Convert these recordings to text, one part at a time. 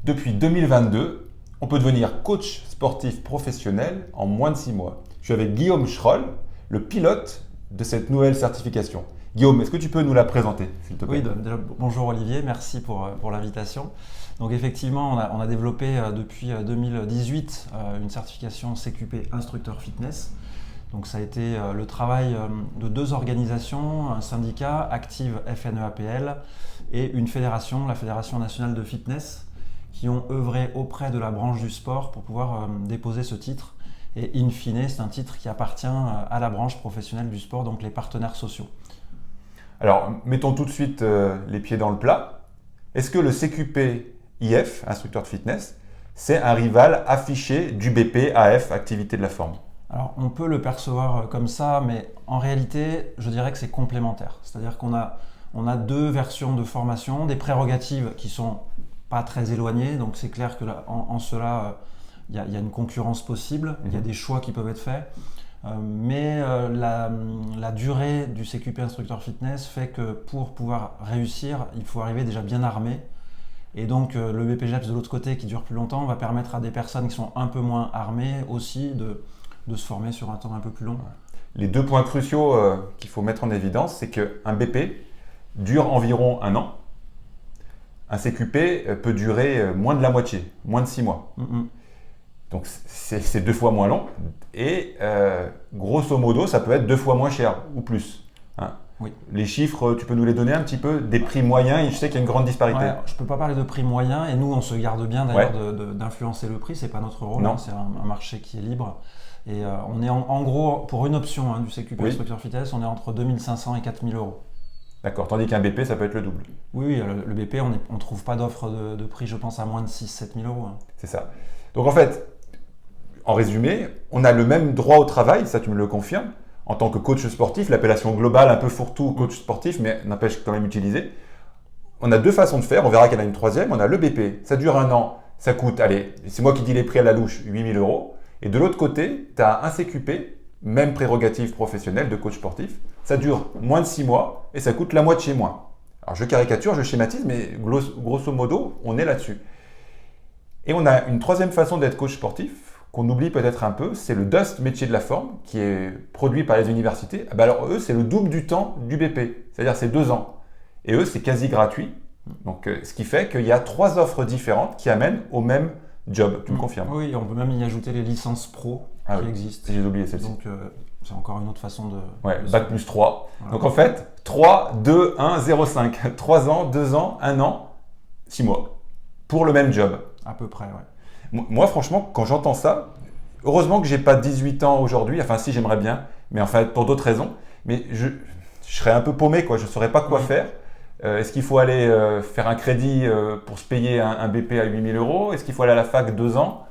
Depuis 2022, on peut devenir coach sportif professionnel en moins de 6 mois. Je suis avec Guillaume Schroll, le pilote de cette nouvelle certification. Guillaume, est-ce que tu peux nous la présenter, s'il te plaît? Oui, déjà, bonjour Olivier, merci pour l'invitation. Donc effectivement, on a développé depuis 2018 une certification CQP instructeur fitness. Donc ça a été le travail de 2 organisations, un syndicat, Active FNEAPL, et une fédération, la Fédération nationale de fitness, qui ont œuvré auprès de la branche du sport pour pouvoir déposer ce titre. Et in fine, c'est un titre qui appartient à la branche professionnelle du sport, donc les partenaires sociaux. Alors, mettons tout de suite les pieds dans le plat. Est-ce que le CQP IF, instructeur de fitness, c'est un rival affiché du BP AF, activité de la forme? Alors, on peut le percevoir comme ça, mais en réalité, je dirais que c'est complémentaire. C'est-à-dire qu'on a 2 versions de formation, des prérogatives qui sont pas très éloignées, donc c'est clair que là, en cela, il y a une concurrence possible, il y a des choix qui peuvent être faits. Mais la durée du CQP instructeur fitness fait que pour pouvoir réussir, il faut arriver déjà bien armé. Et donc le BPGEPS de l'autre côté qui dure plus longtemps va permettre à des personnes qui sont un peu moins armées aussi de se former sur un temps un peu plus long. Les 2 points cruciaux qu'il faut mettre en évidence, c'est qu'un BP dure environ 1 an. Un CQP peut durer moins de la moitié, moins de 6 mois. Donc c'est 2 fois moins long et grosso modo ça peut être 2 fois moins cher ou plus. Hein. Oui. Les chiffres, tu peux nous les donner un petit peu des prix moyens et je sais qu'il y a une grande disparité. Ouais, je ne peux pas parler de prix moyen et nous on se garde bien d'ailleurs d'influencer le prix, c'est pas notre rôle, c'est un marché qui est libre. Et on est en gros pour une option du CQP instructeur fitness, on est entre 2500 et 4000 euros. D'accord, tandis qu'un BP ça peut être le double. Oui, le BP on ne trouve pas d'offre de prix je pense à moins de 6-7 000 euros. C'est ça. Donc en fait, en résumé, on a le même droit au travail, ça tu me le confirmes, en tant que coach sportif, l'appellation globale un peu fourre-tout coach sportif, mais n'empêche quand même utilisé. On a 2 façons de faire, on verra qu'il y en a une troisième, on a le BP, ça dure 1 an, ça coûte, allez, c'est moi qui dis les prix à la louche, 8 000 euros. Et de l'autre côté, tu as un CQP, même prérogative professionnelle de coach sportif, ça dure moins de 6 mois et ça coûte la moitié moins. Alors je caricature, je schématise, mais grosso modo, on est là-dessus. Et on a une troisième façon d'être coach sportif, qu'on oublie peut-être un peu, c'est le DUST métier de la forme qui est produit par les universités. Alors eux, c'est le double du temps du BP, c'est-à-dire c'est 2 ans. Et eux, c'est quasi gratuit. Donc, ce qui fait qu'il y a 3 offres différentes qui amènent au même job. Tu me confirmes? Oui, on peut même y ajouter les licences pro qui existent. J'ai oublié celle-ci. Donc, c'est encore une autre façon de... Bac plus 3. Voilà. Donc en fait, 3, 2, 1, 0, 5. 3 ans, 2 ans, 1 an, 6 mois. Pour le même job. À peu près, ouais. Moi, franchement, quand j'entends ça, heureusement que j'ai pas 18 ans aujourd'hui. Enfin, si, j'aimerais bien, mais enfin, pour d'autres raisons. Mais je serais un peu paumé, quoi. Je ne saurais pas quoi faire. Est-ce qu'il faut aller faire un crédit pour se payer un BP à 8 000 euros? Est-ce qu'il faut aller à la fac 2 ans?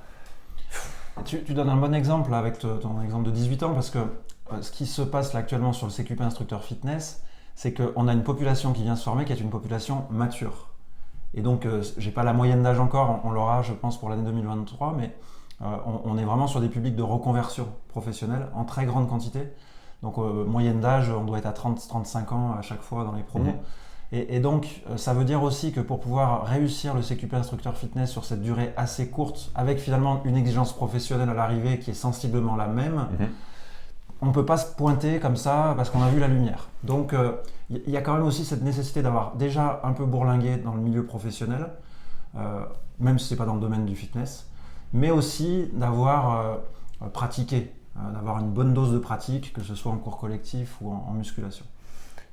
Tu donnes un bon exemple là, avec ton exemple de 18 ans, parce que ce qui se passe là actuellement sur le CQP instructeur fitness, c'est qu'on a une population qui vient se former qui est une population mature. Et donc, j'ai pas la moyenne d'âge encore, on l'aura je pense pour l'année 2023, mais on est vraiment sur des publics de reconversion professionnelle en très grande quantité. Donc, moyenne d'âge, on doit être à 30-35 ans à chaque fois dans les promos. Et donc, ça veut dire aussi que pour pouvoir réussir le CQP instructeur fitness sur cette durée assez courte, avec finalement une exigence professionnelle à l'arrivée qui est sensiblement la même, on ne peut pas se pointer comme ça parce qu'on a vu la lumière. Donc, il y a quand même aussi cette nécessité d'avoir déjà un peu bourlingué dans le milieu professionnel, même si ce n'est pas dans le domaine du fitness, mais aussi d'avoir pratiqué, d'avoir une bonne dose de pratique, que ce soit en cours collectif ou en musculation.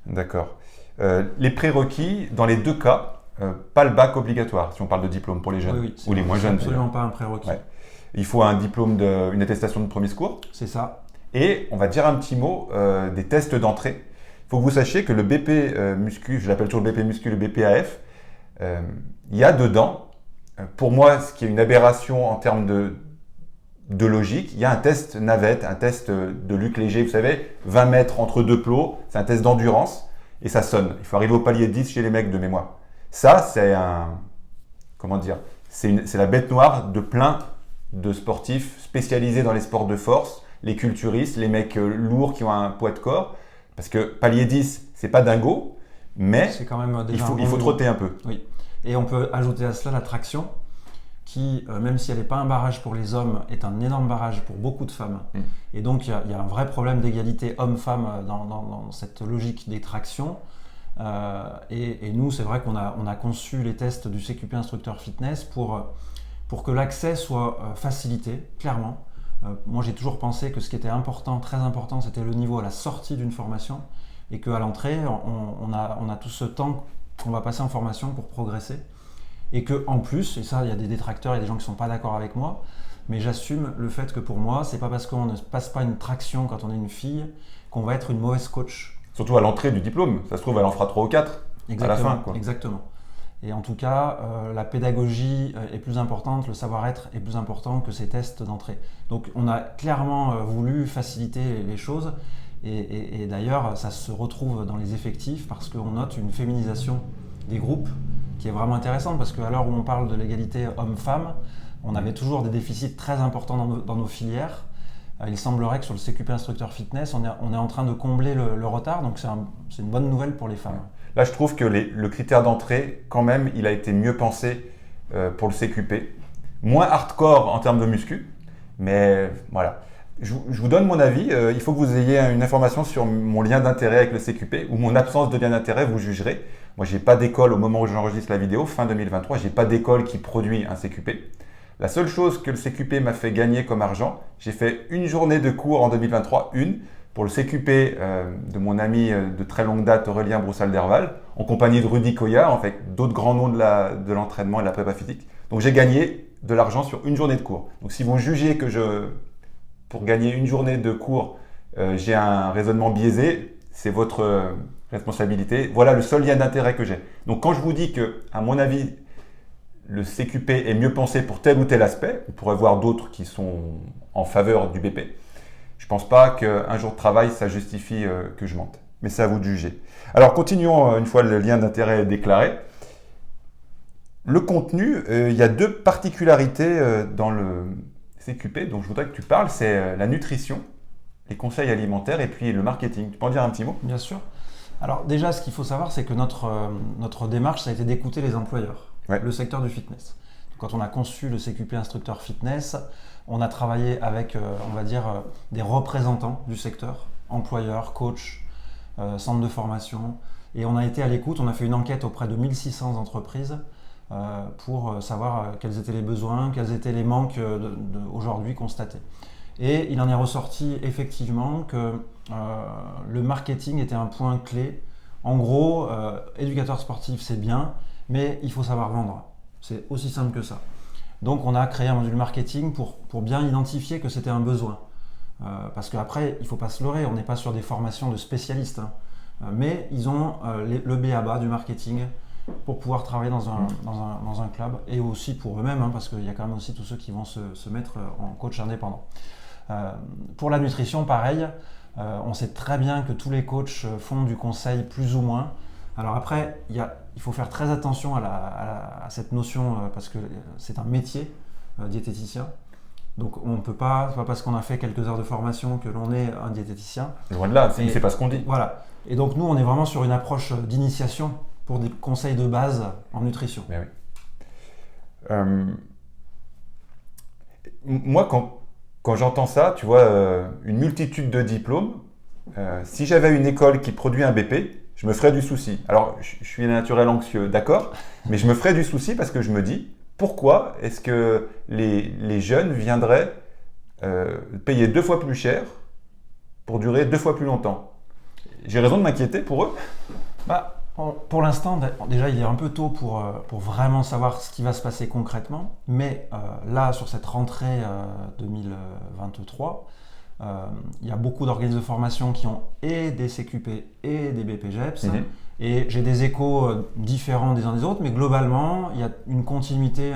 D'accord. Les prérequis, dans les 2 cas, pas le bac obligatoire, si on parle de diplôme pour les jeunes ou les moins jeunes. Absolument pas un prérequis. Ouais. Il faut un diplôme, une attestation de premier secours. C'est ça. Et on va dire un petit mot des tests d'entrée. Il faut que vous sachiez que le BP muscu, je l'appelle toujours le BP muscu, le BPAF, il y a dedans, pour moi, ce qui est une aberration en termes de logique, il y a un test navette, un test de Luc Léger, vous savez, 20 mètres entre 2 plots, c'est un test d'endurance et ça sonne. Il faut arriver au palier 10 chez les mecs de mémoire. Ça, c'est c'est la bête noire de plein de sportifs spécialisés dans les sports de force, les culturistes, les mecs lourds qui ont un poids de corps. Parce que palier 10, c'est pas dingo, mais c'est quand même il faut trotter un peu. Oui. Et on peut ajouter à cela la traction. qui, même si elle n'est pas un barrage pour les hommes, est un énorme barrage pour beaucoup de femmes. Et donc, il y a un vrai problème d'égalité homme-femme dans cette logique d'extraction. Et nous, c'est vrai qu'on a conçu les tests du CQP Instructeur Fitness pour que l'accès soit facilité, clairement. Moi, j'ai toujours pensé que ce qui était important, très important, c'était le niveau à la sortie d'une formation et qu'à l'entrée, on a tout ce temps qu'on va passer en formation pour progresser. Et qu'en plus, et ça, il y a des détracteurs, il y a des gens qui ne sont pas d'accord avec moi, mais j'assume le fait que pour moi, c'est pas parce qu'on ne passe pas une traction quand on est une fille qu'on va être une mauvaise coach. Surtout à l'entrée du diplôme. Ça se trouve, elle en fera 3 ou 4 à la fin, quoi. Exactement. Et en tout cas, la pédagogie est plus importante, le savoir-être est plus important que ces tests d'entrée. Donc on a clairement voulu faciliter les choses. Et d'ailleurs, ça se retrouve dans les effectifs parce qu'on note une féminisation des groupes qui est vraiment intéressante parce qu'à l'heure où on parle de l'égalité homme-femme, on avait toujours des déficits très importants dans nos filières. Il semblerait que sur le CQP Instructeur Fitness, on est en train de combler le retard, donc c'est une bonne nouvelle pour les femmes. Là, je trouve que le critère d'entrée, quand même, il a été mieux pensé pour le CQP. Moins hardcore en termes de muscu, mais voilà. Je vous donne mon avis. Il faut que vous ayez une information sur mon lien d'intérêt avec le CQP ou mon absence de lien d'intérêt, vous jugerez. Moi, je n'ai pas d'école au moment où j'enregistre la vidéo, fin 2023, je n'ai pas d'école qui produit un CQP. La seule chose que le CQP m'a fait gagner comme argent, j'ai fait une journée de cours en 2023, pour le CQP de mon ami de très longue date, Aurélien Broussal-Derval, en compagnie de Rudy Koya, en fait, d'autres grands noms de l'entraînement et de la prépa physique. Donc j'ai gagné de l'argent sur une journée de cours. Donc si vous jugez que pour gagner une journée de cours, j'ai un raisonnement biaisé, c'est votre responsabilité. Voilà le seul lien d'intérêt que j'ai. Donc quand je vous dis que, à mon avis, le CQP est mieux pensé pour tel ou tel aspect, on pourrait voir d'autres qui sont en faveur du BP, je ne pense pas qu'un jour de travail, ça justifie que je mente. Mais c'est à vous de juger. Alors continuons, une fois le lien d'intérêt déclaré. Le contenu, il y a 2 particularités dans le CQP dont je voudrais que tu parles, c'est la nutrition, les conseils alimentaires et puis le marketing. Tu peux en dire un petit mot ? Bien sûr. Alors déjà, ce qu'il faut savoir, c'est que notre démarche, ça a été d'écouter les employeurs, le secteur du fitness. Quand on a conçu le CQP Instructeur Fitness, on a travaillé avec, on va dire, des représentants du secteur, employeurs, coachs, centres de formation. Et on a été à l'écoute, on a fait une enquête auprès de 1600 entreprises pour savoir quels étaient les besoins, quels étaient les manques aujourd'hui constatés. Et il en est ressorti effectivement que le marketing était un point clé. En gros, éducateur sportif, c'est bien, mais il faut savoir vendre. C'est aussi simple que ça. Donc on a créé un module marketing pour bien identifier que c'était un besoin. Parce qu'après, il ne faut pas se leurrer, on n'est pas sur des formations de spécialistes. Mais ils ont le b.a.-ba du marketing pour pouvoir travailler dans un club et aussi pour eux-mêmes, parce qu'il y a quand même aussi tous ceux qui vont se mettre en coach indépendant. Pour la nutrition, pareil, on sait très bien que tous les coachs font du conseil plus ou moins. Alors après, il faut faire très attention à cette notion parce que c'est un métier, diététicien. Donc on ne peut pas, c'est pas parce qu'on a fait quelques heures de formation que l'on est un diététicien. Loin de là, c'est pas ce qu'on dit. Voilà. Et donc nous, on est vraiment sur une approche d'initiation pour des conseils de base en nutrition. Mais oui. Moi, quand j'entends ça, tu vois, une multitude de diplômes, si j'avais une école qui produit un BP, je me ferais du souci. Alors, je suis naturel anxieux, d'accord, mais je me ferais du souci parce que je me dis, pourquoi est-ce que les jeunes viendraient payer 2 fois plus cher pour durer 2 fois plus longtemps? J'ai raison de m'inquiéter pour eux? Pour l'instant, déjà, il est un peu tôt pour vraiment savoir ce qui va se passer concrètement. Mais là, sur cette rentrée 2023, il y a beaucoup d'organismes de formation qui ont et des CQP et des BPGEPS. Et j'ai des échos différents des uns des autres, mais globalement, il y a une continuité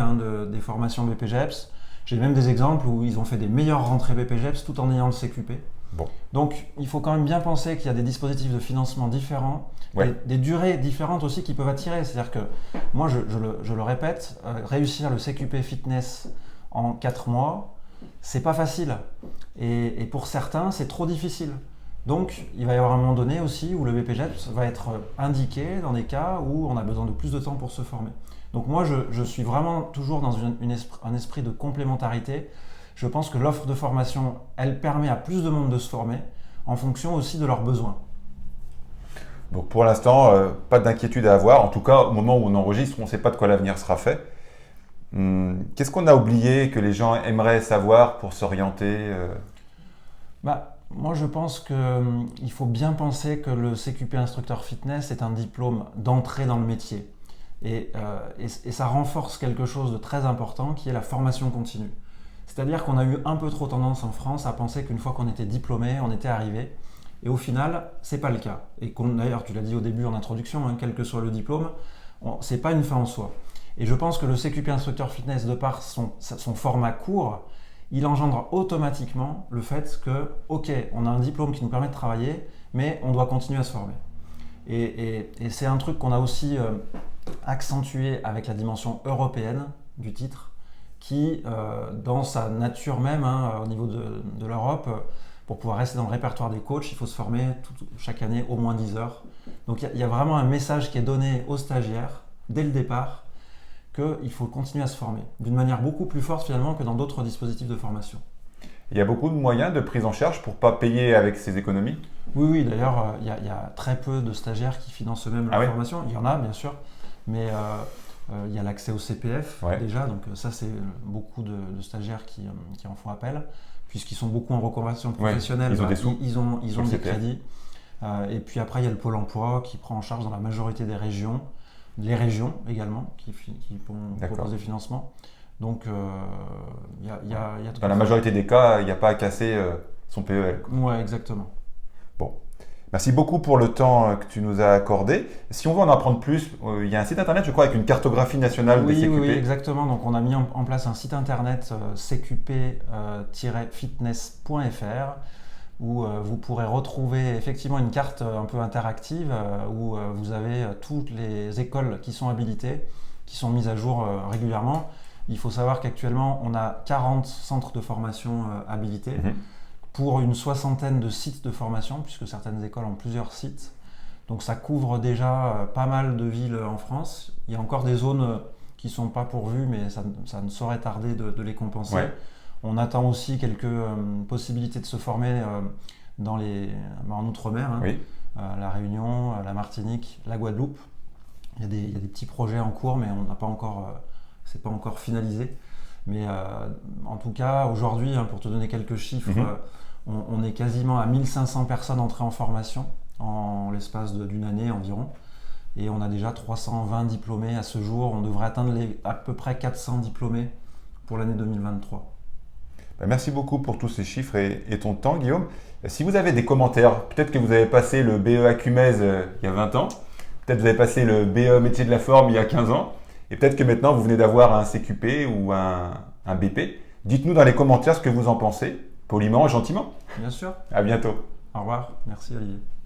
des formations BPGEPS. J'ai même des exemples où ils ont fait des meilleures rentrées BPGEPS tout en ayant le CQP. Bon. Donc, il faut quand même bien penser qu'il y a des dispositifs de financement différents, des durées différentes aussi qui peuvent attirer. C'est-à-dire que, moi, je le répète, réussir le CQP Fitness en 4 mois, c'est pas facile. Et pour certains, c'est trop difficile. Donc, il va y avoir un moment donné aussi où le BPGEPS va être indiqué dans des cas où on a besoin de plus de temps pour se former. Donc moi, je suis vraiment toujours dans un esprit de complémentarité. Je pense que l'offre de formation, elle permet à plus de monde de se former en fonction aussi de leurs besoins. Donc pour l'instant, pas d'inquiétude à avoir. En tout cas, au moment où on enregistre, on ne sait pas de quoi l'avenir sera fait. Qu'est-ce qu'on a oublié que les gens aimeraient savoir pour s'orienter Moi, je pense qu'il faut bien penser que le CQP instructeur fitness est un diplôme d'entrée dans le métier. Et ça renforce quelque chose de très important qui est la formation continue. C'est-à-dire qu'on a eu un peu trop tendance en France à penser qu'une fois qu'on était diplômé, on était arrivé. Et au final, ce n'est pas le cas. Et d'ailleurs, tu l'as dit au début en introduction, quel que soit le diplôme, ce n'est pas une fin en soi. Et je pense que le CQP instructeur fitness, de par son format court, il engendre automatiquement le fait que, ok, on a un diplôme qui nous permet de travailler, mais on doit continuer à se former. Et c'est un truc qu'on a aussi accentué avec la dimension européenne du titre, qui, dans sa nature même, au niveau de l'Europe, pour pouvoir rester dans le répertoire des coachs, il faut se former chaque année au moins 10 heures. Donc il y a vraiment un message qui est donné aux stagiaires, dès le départ, qu'il faut continuer à se former, d'une manière beaucoup plus forte finalement que dans d'autres dispositifs de formation. Il y a beaucoup de moyens de prise en charge pour ne pas payer avec ces économies? Oui, d'ailleurs, il y a très peu de stagiaires qui financent eux-mêmes leur formation. Il y en a, bien sûr, mais il y a l'accès au CPF déjà, donc ça, c'est beaucoup de stagiaires qui en font appel, puisqu'ils sont beaucoup en reconversion professionnelle. Ils ont des sous. Ils ont des crédits. Et puis après, il y a le Pôle emploi qui prend en charge dans la majorité des régions, les régions également, qui proposent des financements. Donc, il y a tout. Dans la majorité des cas, il n'y a pas à casser son PEL. Oui, exactement. Bon. Merci beaucoup pour le temps que tu nous as accordé. Si on veut en apprendre plus, il y a un site internet, je crois, avec une cartographie nationale des CQP. Oui, exactement. Donc, on a mis en place un site internet cqp-fitness.fr où vous pourrez retrouver effectivement une carte un peu interactive où vous avez toutes les écoles qui sont habilitées, qui sont mises à jour régulièrement. Il faut savoir qu'actuellement, on a 40 centres de formation habilités pour une soixantaine de sites de formation, puisque certaines écoles ont plusieurs sites. Donc ça couvre déjà pas mal de villes en France. Il y a encore des zones qui ne sont pas pourvues, mais ça ne saurait tarder de les compenser. Ouais. On attend aussi quelques possibilités de se former en Outre-mer, la Réunion, la Martinique, la Guadeloupe. Il y a des petits projets en cours, mais on n'a pas encore, c'est pas encore finalisé. Mais en tout cas, aujourd'hui, pour te donner quelques chiffres, on est quasiment à 1500 personnes entrées en formation en l'espace d'une année environ. Et on a déjà 320 diplômés à ce jour. On devrait atteindre à peu près 400 diplômés pour l'année 2023. Merci beaucoup pour tous ces chiffres et ton temps, Guillaume. Si vous avez des commentaires, peut-être que vous avez passé le BE Acumez il y a 20 ans, peut-être que vous avez passé le BE Métier de la Forme il y a 15 ans, et peut-être que maintenant vous venez d'avoir un CQP ou un BP. Dites-nous dans les commentaires ce que vous en pensez, poliment et gentiment. Bien sûr. À bientôt. Au revoir. Merci Olivier.